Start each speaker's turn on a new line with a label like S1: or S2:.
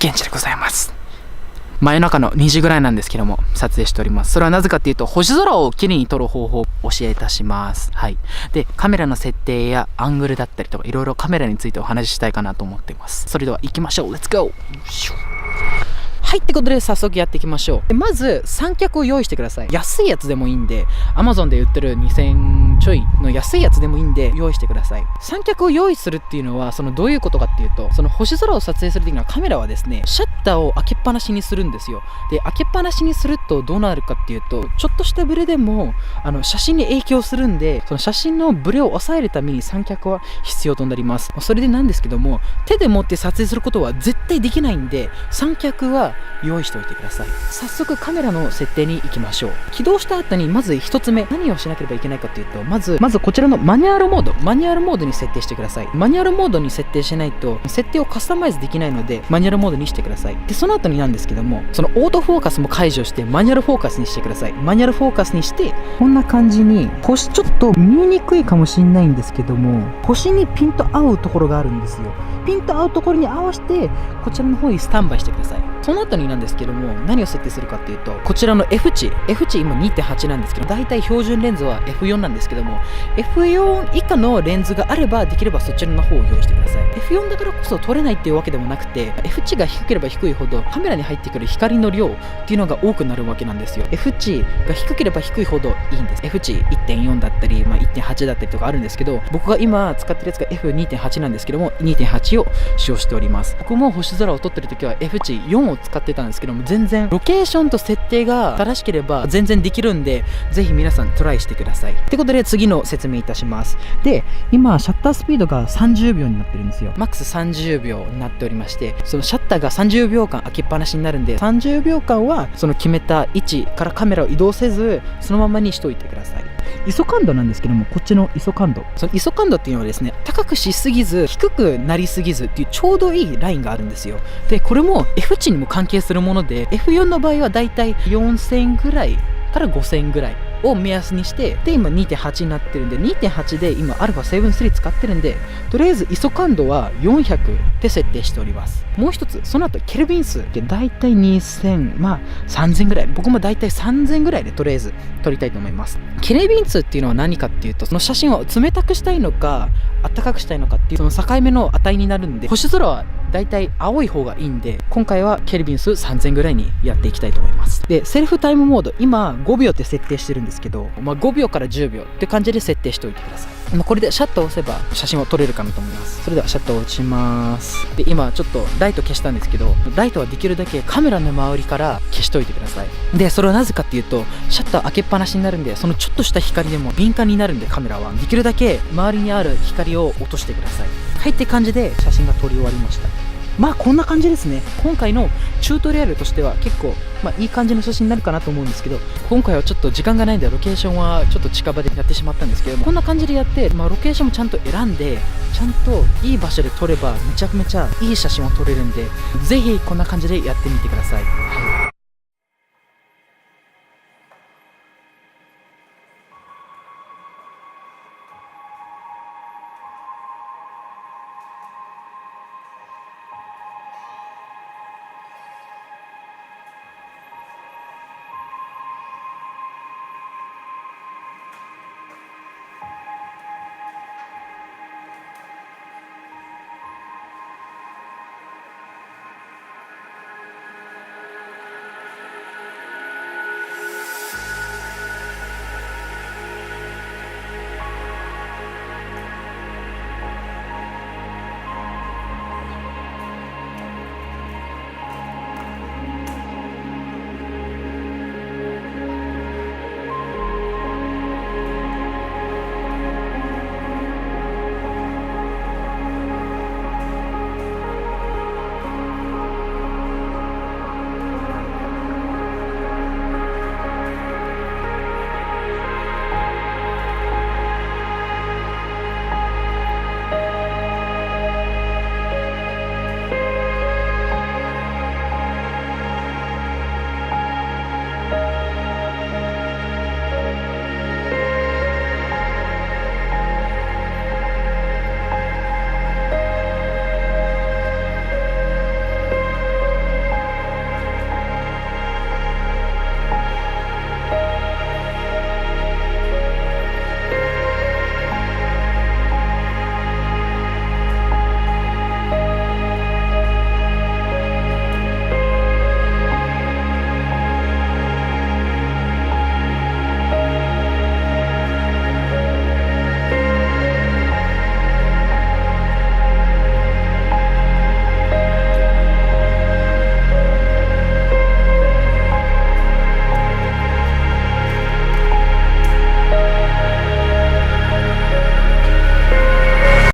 S1: 現地でございます。真夜中の2時ぐらいなんですけども撮影しております。それはなぜかっていうと、星空をきれいに撮る方法を教えいたします。はい。で、カメラの設定やアングルだったりとか、いろいろカメラについてお話ししたいかなと思っています。それでは行きましょう。レッツゴー。はい、ってことで早速やっていきましょう。まず三脚を用意してください。安いやつでもいいんで、 Amazon で売ってる2000ちょいの安いやつでもいいんで用意してください。三脚を用意するっていうのはどういうことかっていうと、星空を撮影する時にはカメラはですね、シャッターを開けっぱなしにするんですよ。で、開けっぱなしにするとどうなるかっていうと、ちょっとしたブレでも写真に影響するんで、その写真のブレを抑えるために三脚は必要となります。それでなんですけども、手で持って撮影することは絶対できないんで、三脚は用意しておいてください。早速カメラの設定に行きましょう。起動した後にまず一つ目、何をしなければいけないかというと、まずこちらのマニュアルモードに設定してください。マニュアルモードに設定しないと設定をカスタマイズできないので、マニュアルモードにしてください。で、その後になんですけども、オートフォーカスも解除してマニュアルフォーカスにしてください。マニュアルフォーカスにして、こんな感じに星、ちょっと見えにくいかもしれないんですけども、星にピント合うところがあるんですよ。ピント合うところに合わせてこちらの方にスタンバイしてください。その後になんですけども、何を設定するかっていうと、こちらの F 値今 2.8 なんですけど、だいたい標準レンズは F4 なんですけども、 F4 以下のレンズがあればできればそちらの方を用意してください。 F4 だからこそ撮れないっていうわけでもなくて、 F 値が低ければ低いほどカメラに入ってくる光の量っていうのが多くなるわけなんですよ。 F 値が低ければ低いほどいいんです。 F 値 1.4 だったり、1.8 だったりとかあるんですけど、僕が今使ってるやつが F2.8 なんですけども、 2.8 を使用しております。僕も星空を撮ってる時は F 値4を使ってたんですけども、全然ロケーションと設定が正しければ全然できるんで、ぜひ皆さんトライしてください。ってことで次の説明いたします。で、今シャッタースピードが30秒になってるんですよ。マックス30秒になっておりまして、そのシャッターが30秒間開けっぱなしになるんで、30秒間はその決めた位置からカメラを移動せず、そのままにしといてください。ISO感度なんですけども、こっちの ISO感度、その ISO感度っていうのはですね、高くしすぎず低くなりすぎずっていうちょうどいいラインがあるんですよ。で、これも F 値にも関係するもので、 F4 の場合はだいたい4000ぐらいから5000ぐらいを目安にして、で今 2.8 になってるんで、 2.8 で今 α7-3 使ってるんで、とりあえず ISO 感度は400で設定しております。もう一つ、その後ケルビン数ってだいたい2000、3000ぐらい、僕もだいたい3000ぐらいでとりあえず撮りたいと思います。ケルビン数っていうのは何かっていうと、その写真を冷たくしたいのか暖かくしたいのかっていうその境目の値になるんで、星空はだいたい青い方がいいんで、今回はケルビン数3000ぐらいにやっていきたいと思います。で、セルフタイムモード今5秒って設定してるんですけど、5秒から10秒って感じで設定しておいてください。これでシャッターを押せば写真を撮れるかなと思います。それではシャッターを打ちます。で、今ちょっとライト消したんですけど、ライトはできるだけカメラの周りから消しといてください。で、それはなぜかっていうと、シャッター開けっぱなしになるんで、そのちょっとした光でも敏感になるんで、カメラはできるだけ周りにある光を落としてください。はいって感じで写真が撮り終わりました。こんな感じですね。今回のチュートリアルとしては結構いい感じの写真になるかなと思うんですけど、今回はちょっと時間がないんでロケーションはちょっと近場でやってしまったんですけども、こんな感じでやって、ロケーションもちゃんと選んで、ちゃんといい場所で撮ればめちゃめちゃいい写真を撮れるんで、ぜひこんな感じでやってみてください。